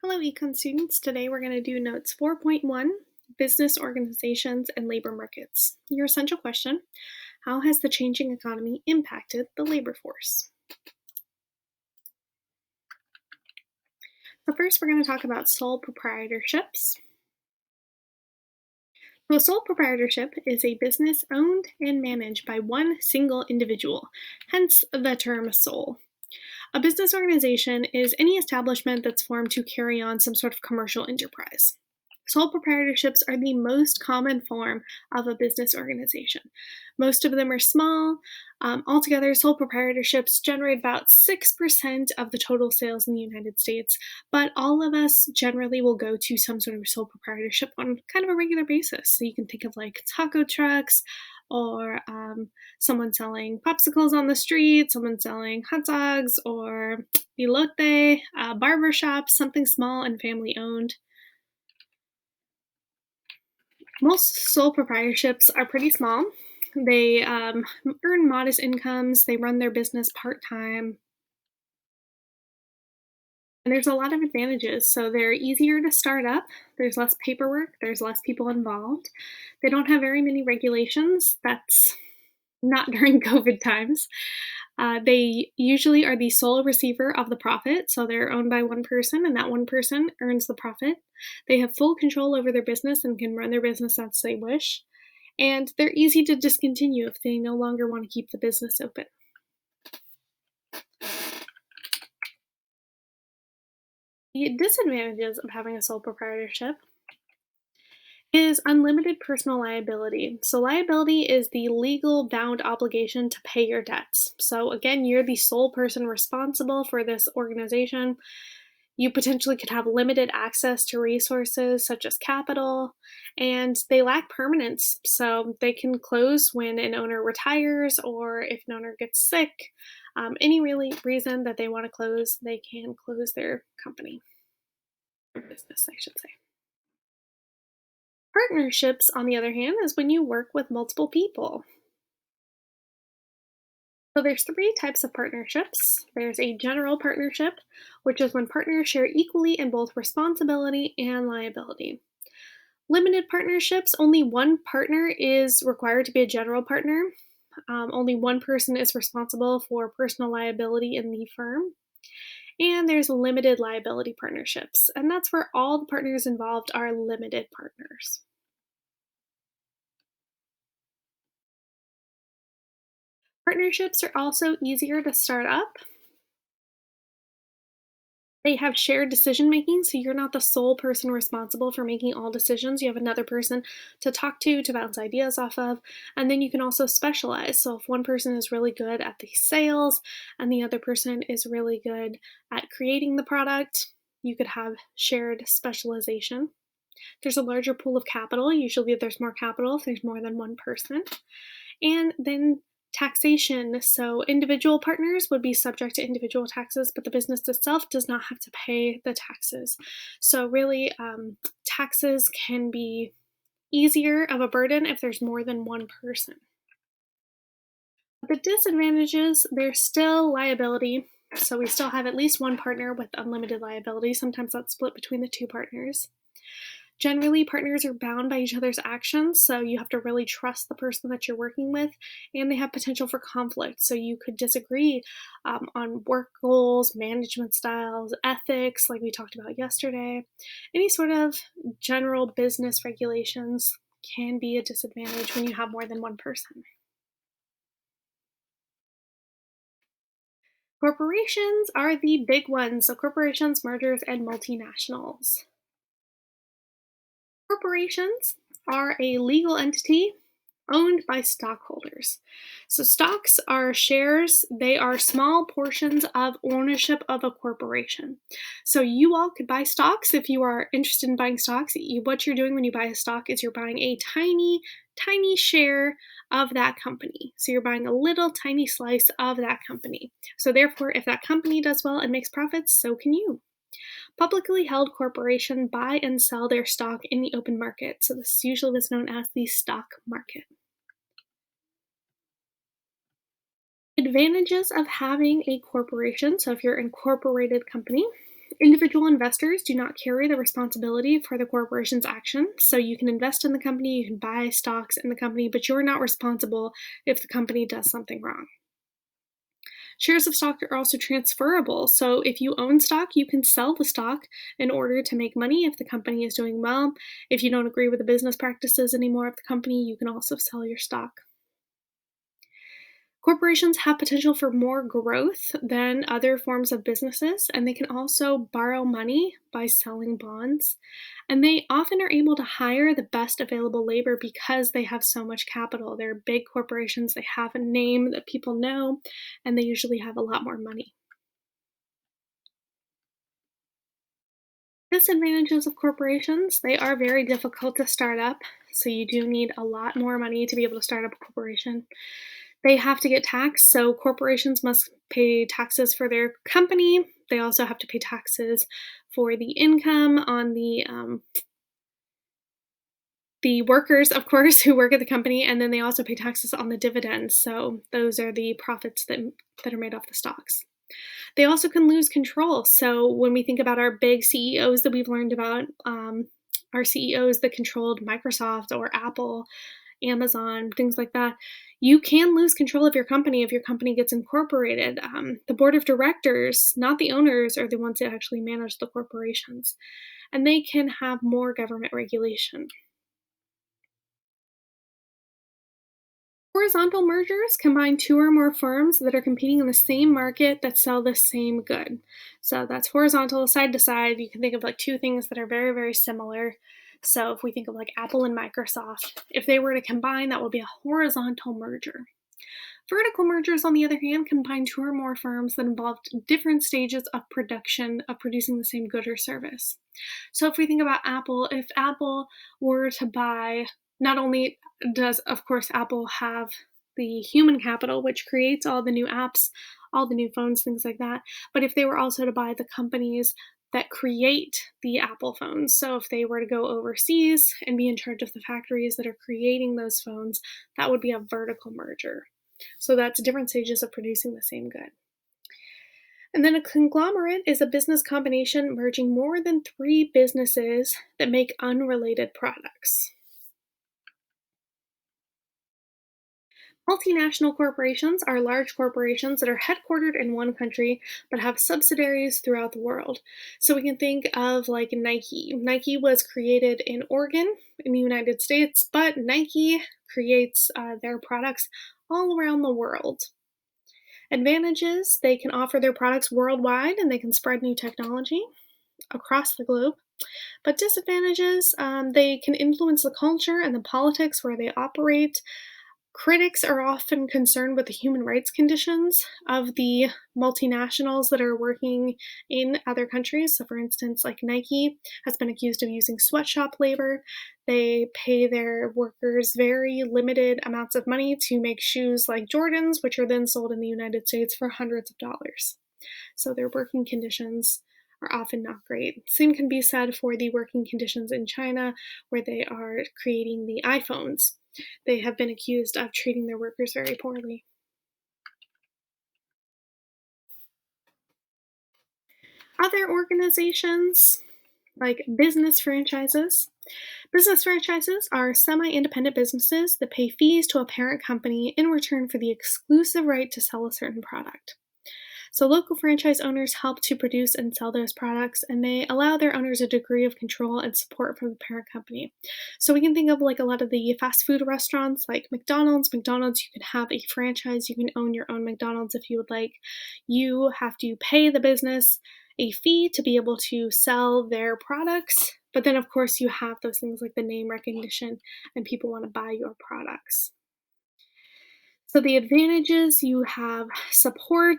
Hello, Econ students. Today we're going to do Notes 4.1, Business Organizations and Labor Markets. Your essential question, how has the changing economy impacted the labor force? So first we're going to talk about sole proprietorships. So a sole proprietorship is a business owned and managed by one single individual, hence the term sole. A business organization is any establishment that's formed to carry on some sort of commercial enterprise. Sole proprietorships are the most common form of a business organization. Most of them are small. Altogether, sole proprietorships generate about 6% of the total sales in the United States, but all of us generally will go to some sort of sole proprietorship on kind of a regular basis. So you can think of like taco trucks or someone selling popsicles on the street, someone selling hot dogs or elote, barber shop, something small and family owned. Most sole proprietorships are pretty small. They earn modest incomes, they run their business part time, and there's a lot of advantages. So they're easier to start up, there's less paperwork, there's less people involved. They don't have very many regulations. That's not during COVID times. They usually are the sole receiver of the profit, so they're owned by one person, and that one person earns the profit. They have full control over their business and can run their business as they wish. And they're easy to discontinue if they no longer want to keep the business open. The disadvantages of having a sole proprietorship is unlimited personal liability. So, liability is the legal bound obligation to pay your debts. So, again, you're the sole person responsible for this organization. You potentially could have limited access to resources such as capital, and they lack permanence. So, they can close when an owner retires or if an owner gets sick. Any really reason that they want to close, they can close their company or business, I should say. Partnerships, on the other hand, is when you work with multiple people. So there's three types of partnerships. There's a general partnership, which is when partners share equally in both responsibility and liability. Limited partnerships, only one partner is required to be a general partner. Only one person is responsible for personal liability in the firm. And there's limited liability partnerships, and that's where all the partners involved are limited partners. Partnerships are also easier to start up. They have shared decision making, so you're not the sole person responsible for making all decisions. You have another person to talk to bounce ideas off of. And then you can also specialize. So if one person is really good at the sales and the other person is really good at creating the product, you could have shared specialization. There's a larger pool of capital. Usually there's more capital if there's more than one person. And then taxation. So individual partners would be subject to individual taxes, but the business itself does not have to pay the taxes. So really, taxes can be easier of a burden if there's more than one person. The disadvantages, there's still liability. So we still have at least one partner with unlimited liability. Sometimes that's split between the two partners. Generally, partners are bound by each other's actions, so you have to really trust the person that you're working with, and they have potential for conflict. So you could disagree on work goals, management styles, ethics, like we talked about yesterday. Any sort of general business regulations can be a disadvantage when you have more than one person. Corporations are the big ones, so corporations, mergers, and multinationals. Corporations are a legal entity owned by stockholders. So, stocks are shares, they are small portions of ownership of a corporation. So, you all could buy stocks if you are interested in buying stocks. What you're doing when you buy a stock is you're buying a tiny, tiny share of that company. So, you're buying a little tiny slice of that company. So, therefore, if that company does well and makes profits, so can you. Publicly held corporations buy and sell their stock in the open market, so this is usually what's known as the stock market. Advantages of having a corporation, so if you're an incorporated company, Individual investors do not carry the responsibility for the corporation's action. So you can invest in the company, you can buy stocks in the company, but you're not responsible if the company does something wrong. Shares of stock are also transferable. So if you own stock, you can sell the stock in order to make money if the company is doing well. If you don't agree with the business practices anymore of the company, you can also sell your stock. Corporations have potential for more growth than other forms of businesses, and they can also borrow money by selling bonds. And they often are able to hire the best available labor because they have so much capital. They're big corporations, they have a name that people know, and they usually have a lot more money. Disadvantages of corporations, they are very difficult to start up, so you do need a lot more money to be able to start up a corporation. They have to get taxed, so corporations must pay taxes for their company. They also have to pay taxes for the income on the workers, of course, who work at the company, and then they also pay taxes on the dividends. So those are the profits that are made off the stocks. They also can lose control. So when we think about our big CEOs that we've learned about, our CEOs that controlled Microsoft or Apple, Amazon, things like that, you can lose control of your company if your company gets incorporated. The board of directors, not the owners, are the ones that actually manage the corporations, and they can have more government regulation. Horizontal mergers combine two or more firms that are competing in the same market that sell the same good. So that's horizontal, side to side. You can think of like two things that are very, very similar. So if we think of like Apple and Microsoft, if they were to combine, that would be a horizontal merger. Vertical mergers, on the other hand, combine two or more firms that involved different stages of production of producing the same good or service. So if we think about Apple, if Apple were to buy, not only does, of course, Apple have the human capital, which creates all the new apps, all the new phones, things like that, but if they were also to buy the companies that create the Apple phones, so if they were to go overseas and be in charge of the factories that are creating those phones, that would be a vertical merger. So that's different stages of producing the same good. And then a conglomerate is a business combination merging more than three businesses that make unrelated products. Multinational corporations are large corporations that are headquartered in one country but have subsidiaries throughout the world. So we can think of like Nike. Nike was created in Oregon in the United States, but Nike creates their products all around the world. Advantages, they can offer their products worldwide and they can spread new technology across the globe. But disadvantages, they can influence the culture and the politics where they operate. Critics are often concerned with the human rights conditions of the multinationals that are working in other countries. So, for instance, like Nike has been accused of using sweatshop labor. They pay their workers very limited amounts of money to make shoes like Jordans, which are then sold in the United States for hundreds of dollars. So, their working conditions are often not great. Same can be said for the working conditions in China, where they are creating the iPhones. They have been accused of treating their workers very poorly. Other organizations, like business franchises. Business franchises are semi independent businesses that pay fees to a parent company in return for the exclusive right to sell a certain product. So, local franchise owners help to produce and sell those products, and they allow their owners a degree of control and support from the parent company. So, we can think of like a lot of the fast food restaurants like McDonald's. McDonald's, you can have a franchise, you can own your own McDonald's if you would like. You have to pay the business a fee to be able to sell their products. But then, of course, you have those things like the name recognition, and people want to buy your products. So the advantages, you have support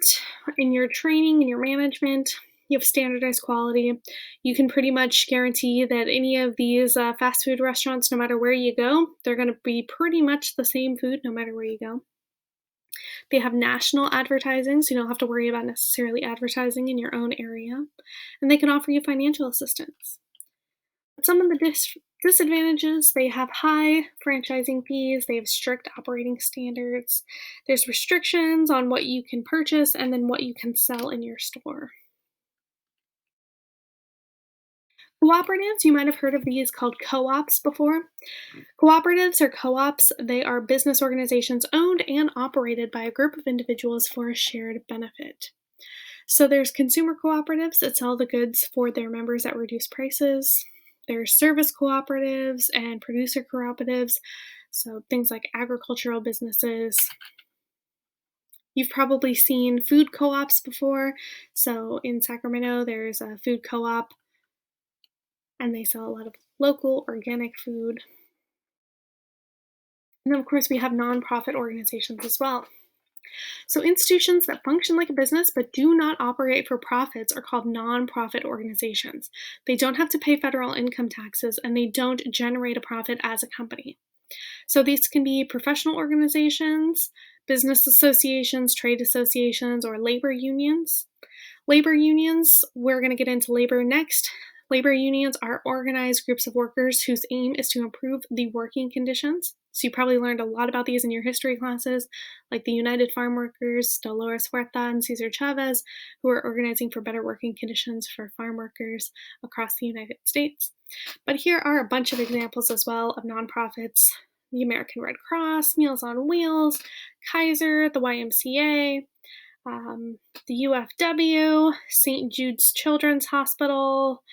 in your training and your management. You have standardized quality. You can pretty much guarantee that any of these fast food restaurants, no matter where you go, they're going to be pretty much the same food no matter where you go. They have national advertising, so you don't have to worry about necessarily advertising in your own area. And they can offer you financial assistance. Some of the disadvantages, they have high franchising fees, they have strict operating standards, there's restrictions on what you can purchase and then what you can sell in your store. Cooperatives, you might have heard of these called co-ops before. Cooperatives or co-ops, they are business organizations owned and operated by a group of individuals for a shared benefit. So there's consumer cooperatives that sell the goods for their members at reduced prices. There's service cooperatives and producer cooperatives, so things like agricultural businesses. You've probably seen food co-ops before. So in Sacramento, there's a food co-op, and they sell a lot of local organic food. And then, of course, we have nonprofit organizations as well. So, institutions that function like a business but do not operate for profits are called nonprofit organizations. They don't have to pay federal income taxes and they don't generate a profit as a company. So, these can be professional organizations, business associations, trade associations, or labor unions. Labor unions, we're going to get into labor next. Labor unions are organized groups of workers whose aim is to improve the working conditions. So you probably learned a lot about these in your history classes, like the United Farm Workers, Dolores Huerta, and Cesar Chavez, who are organizing for better working conditions for farm workers across the United States. But here are a bunch of examples as well of nonprofits: the American Red Cross, Meals on Wheels, Kaiser, the YMCA, the UFW, St. Jude's Children's Hospital,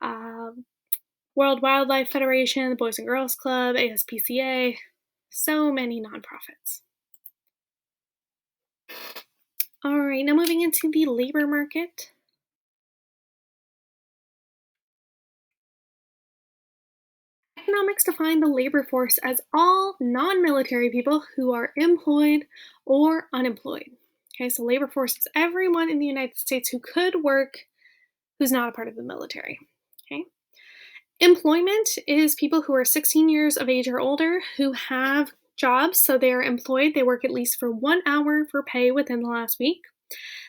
uh, World Wildlife Federation, the Boys and Girls Club, ASPCA, so many nonprofits. All right, now moving into the labor market. Economics define the labor force as all non-military people who are employed or unemployed. Okay, so labor force is everyone in the United States who could work who's not a part of the military. Okay. Employment is people who are 16 years of age or older who have jobs, so they are employed. They work at least for 1 hour for pay within the last week.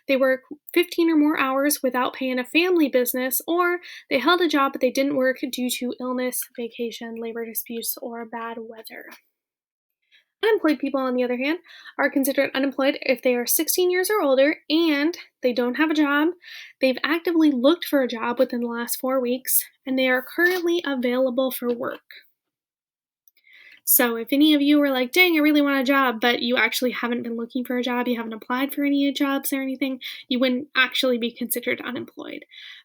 They work 15 or more hours without pay in a family business, or they held a job but they didn't work due to illness, vacation, labor disputes, or bad weather. Unemployed people, on the other hand, are considered unemployed if they are 16 years or older and they don't have a job, they've actively looked for a job within the last 4 weeks, and they are currently available for work. So if any of you were like, dang, I really want a job, but you actually haven't been looking for a job, you haven't applied for any jobs or anything, you wouldn't actually be considered unemployed.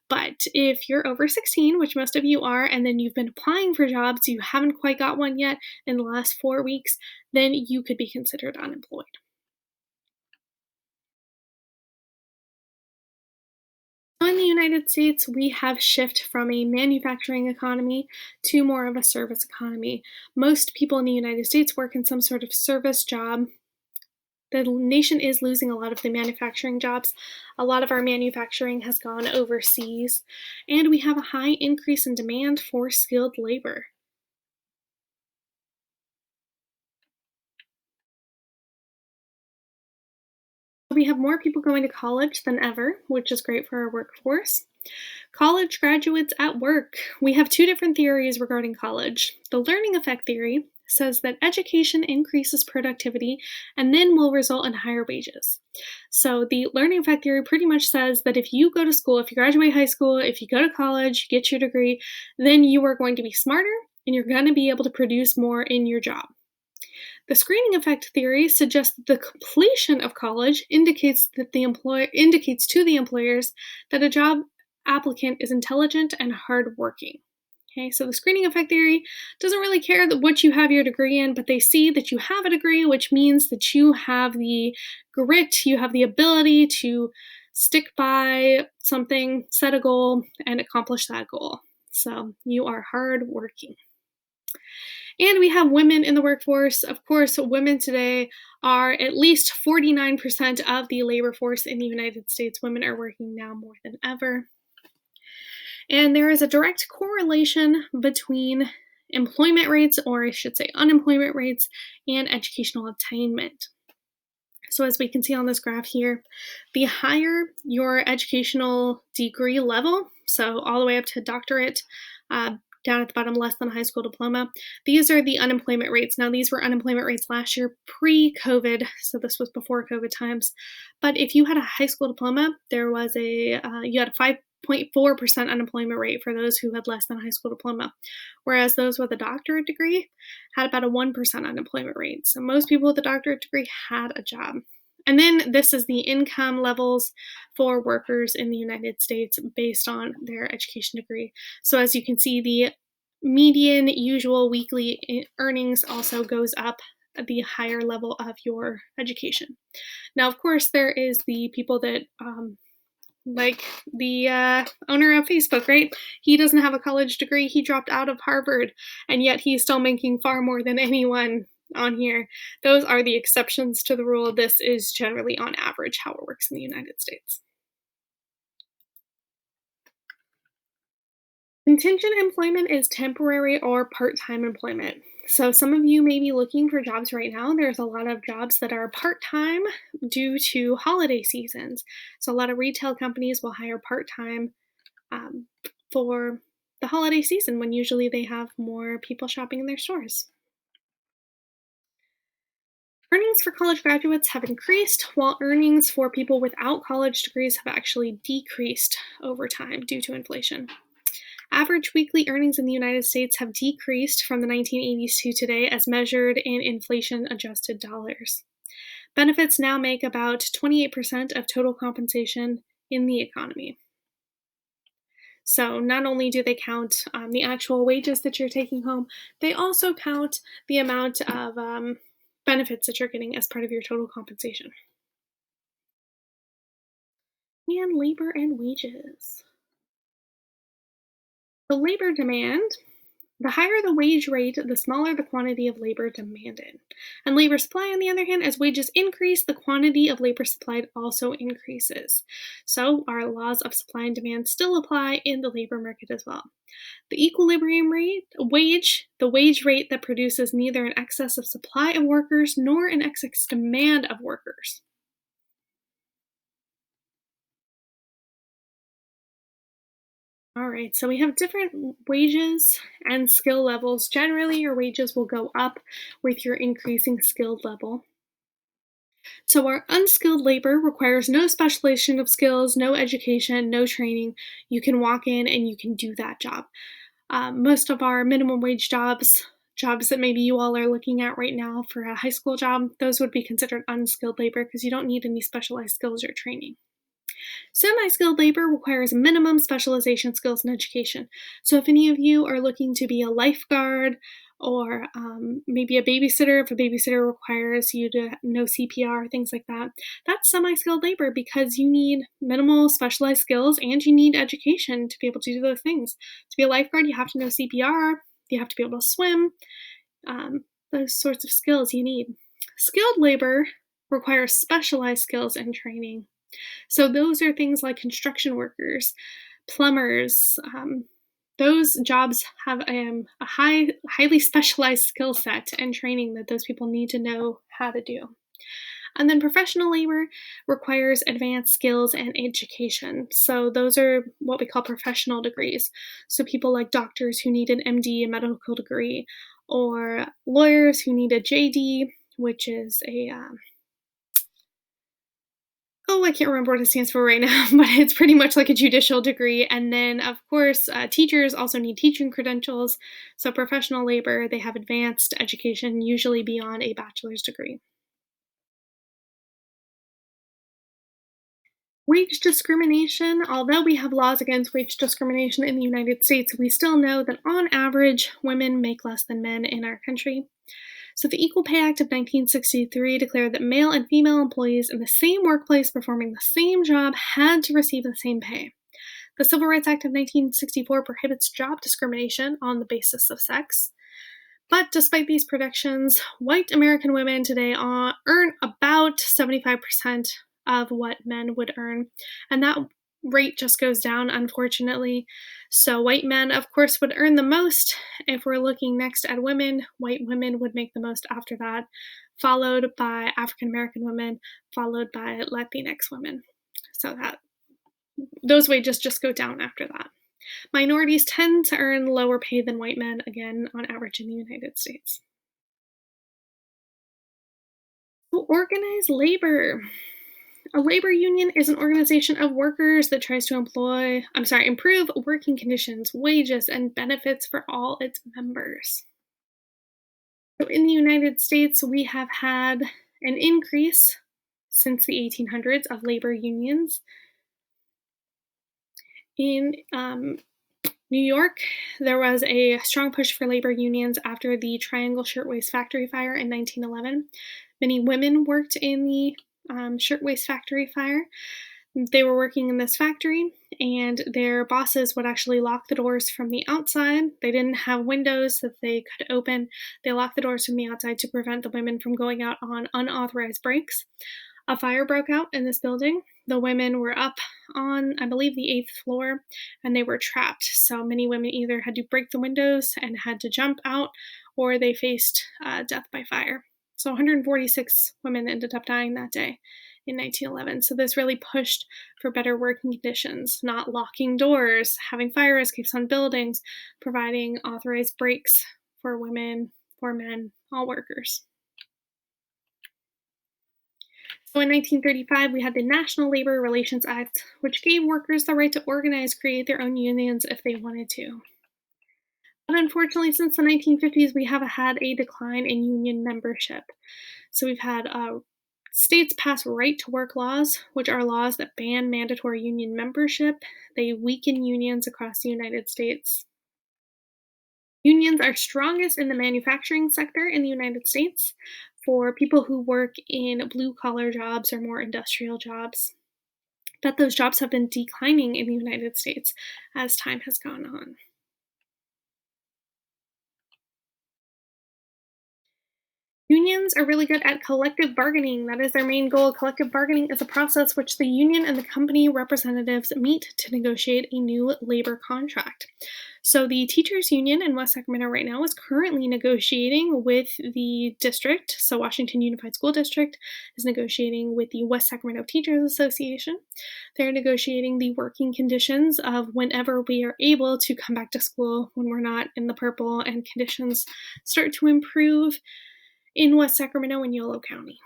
But if you're over 16, which most of you are, and then you've been applying for jobs, you haven't quite got one yet in the last 4 weeks, then you could be considered unemployed. So in the United States, we have shifted from a manufacturing economy to more of a service economy. Most people in the United States work in some sort of service job. The nation is losing a lot of the manufacturing jobs. A lot of our manufacturing has gone overseas, and we have a high increase in demand for skilled labor. We have more people going to college than ever, which is great for our workforce. College graduates at work. We have two different theories regarding college. The learning effect theory says that education increases productivity and then will result in higher wages. So the learning effect theory pretty much says that if you go to school, if you graduate high school, if you go to college, you get your degree, then you are going to be smarter and you're going to be able to produce more in your job. The screening effect theory suggests that the completion of college indicates to the employers that a job applicant is intelligent and hardworking. Okay, so the screening effect theory doesn't really care what you have your degree in, but they see that you have a degree, which means that you have the grit, you have the ability to stick by something, set a goal, and accomplish that goal. So you are hardworking. And we have women in the workforce. Of course, women today are at least 49% of the labor force in the United States. Women are working now more than ever. And there is a direct correlation between employment rates, or I should say unemployment rates, and educational attainment. So as we can see on this graph here, the higher your educational degree level, so all the way up to doctorate, down at the bottom, less than a high school diploma. These are the unemployment rates. Now, these were unemployment rates last year pre-COVID, so this was before COVID times. But if you had a high school diploma, there was you had a 0.4% unemployment rate for those who had less than a high school diploma, whereas those with a doctorate degree had about a 1% unemployment rate. So most people with a doctorate degree had a job. And then this is the income levels for workers in the United States based on their education degree. So as you can see, the median usual weekly earnings also goes up at the higher level of your education. Now, of course, there is the people that like the owner of Facebook, right? He doesn't have a college degree. He dropped out of Harvard, and yet he's still making far more than anyone on here. Those are the exceptions to the rule. This is generally on average how it works in the United States. Contingent employment is temporary or part-time employment. So some of you may be looking for jobs right now. There's a lot of jobs that are part-time due to holiday seasons. So a lot of retail companies will hire part-time for the holiday season when usually they have more people shopping in their stores. Earnings for college graduates have increased, while earnings for people without college degrees have actually decreased over time due to inflation. Average weekly earnings in the United States have decreased from the 1980s to today as measured in inflation-adjusted dollars. Benefits now make about 28% of total compensation in the economy. So not only do they count the actual wages that you're taking home, they also count the amount of benefits that you're getting as part of your total compensation. And labor and wages. The labor demand. The higher the wage rate, the smaller the quantity of labor demanded. And labor supply, on the other hand, as wages increase, the quantity of labor supplied also increases. So our laws of supply and demand still apply in the labor market as well. The equilibrium rate, the wage rate that produces neither an excess of supply of workers nor an excess demand of workers. All right, so we have different wages and skill levels. Generally, your wages will go up with your increasing skilled level. So our unskilled labor requires no specialization of skills, no education, no training. You can walk in and you can do that job. Most of our minimum wage jobs that maybe you all are looking at right now for a high school job, those would be considered unskilled labor because you don't need any specialized skills or training. Semi-skilled labor requires minimum specialization skills and education. So if any of you are looking to be a lifeguard or maybe a babysitter, if a babysitter requires you to know CPR, things like that, that's semi-skilled labor because you need minimal specialized skills and you need education to be able to do those things. To be a lifeguard, you have to know CPR, you have to be able to swim, those sorts of skills you need. Skilled labor requires specialized skills and training. So those are things like construction workers, plumbers. Those jobs have a highly specialized skill set and training that those people need to know how to do. And then professional labor requires advanced skills and education. So those are what we call professional degrees. So people like doctors who need an MD, a medical degree, or lawyers who need a JD, which is I can't remember what it stands for right now, but it's pretty much like a judicial degree. And then, of course, teachers also need teaching credentials. So professional labor, they have advanced education, usually beyond a bachelor's degree. Wage discrimination. Although we have laws against wage discrimination in the United States, we still know that on average, women make less than men in our country. So the Equal Pay Act of 1963 declared that male and female employees in the same workplace performing the same job had to receive the same pay. The Civil Rights Act of 1964 prohibits job discrimination on the basis of sex. But despite these protections, white American women today earn about 75% of what men would earn, and that rate just goes down, unfortunately. So white men, of course, would earn the most. If we're looking next at women, white women would make the most after that, followed by African American women, followed by Latinx women. So those wages just go down after that. Minorities tend to earn lower pay than white men, again, on average in the United States. Organized labor. A labor union is an organization of workers that tries to improve working conditions, wages, and benefits for all its members. So in the United States, we have had an increase since the 1800s of labor unions. In New York, there was a strong push for labor unions after the Triangle Shirtwaist Factory fire in 1911. Many women worked in the shirtwaist factory fire. They were working in this factory, and their bosses would actually lock the doors from the outside. They didn't have windows that they could open. They locked the doors from the outside to prevent the women from going out on unauthorized breaks. A fire broke out in this building. The women were up on, I believe, the 8th floor, and they were trapped. So many women either had to break the windows and had to jump out, or they faced death by fire. So 146 women ended up dying that day in 1911. So this really pushed for better working conditions, not locking doors, having fire escapes on buildings, providing authorized breaks for women, for men, all workers. So in 1935, we had the National Labor Relations Act, which gave workers the right to organize, create their own unions if they wanted to. But unfortunately, since the 1950s, we have had a decline in union membership. So we've had states pass right to work laws, which are laws that ban mandatory union membership. They weaken unions across the United States. Unions are strongest in the manufacturing sector in the United States for people who work in blue collar jobs or more industrial jobs. But those jobs have been declining in the United States as time has gone on. Unions are really good at collective bargaining. That is their main goal. Collective bargaining is a process which the union and the company representatives meet to negotiate a new labor contract. So the teachers union in West Sacramento right now is currently negotiating with the district. So Washington Unified School District is negotiating with the West Sacramento Teachers Association. They're negotiating the working conditions of whenever we are able to come back to school when we're not in the purple and conditions start to improve in West Sacramento and Yolo County.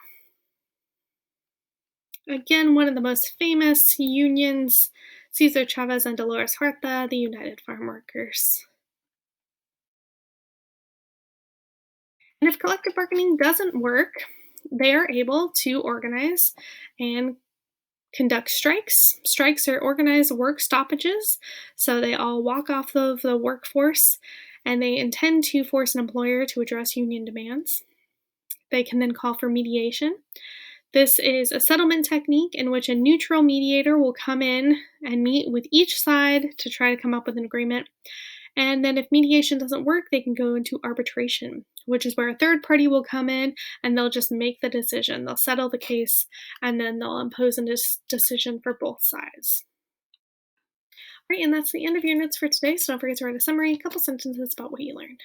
Again, one of the most famous unions, Cesar Chavez and Dolores Huerta, the United Farm Workers. And if collective bargaining doesn't work, they are able to organize and conduct strikes. Strikes are organized work stoppages, so they all walk off of the workforce and they intend to force an employer to address union demands. They can then call for mediation. This is a settlement technique in which a neutral mediator will come in and meet with each side to try to come up with an agreement. And then if mediation doesn't work, they can go into arbitration, which is where a third party will come in and they'll just make the decision. They'll settle the case and then they'll impose a decision for both sides. All right, and that's the end of your notes for today. So don't forget to write a summary, a couple sentences about what you learned.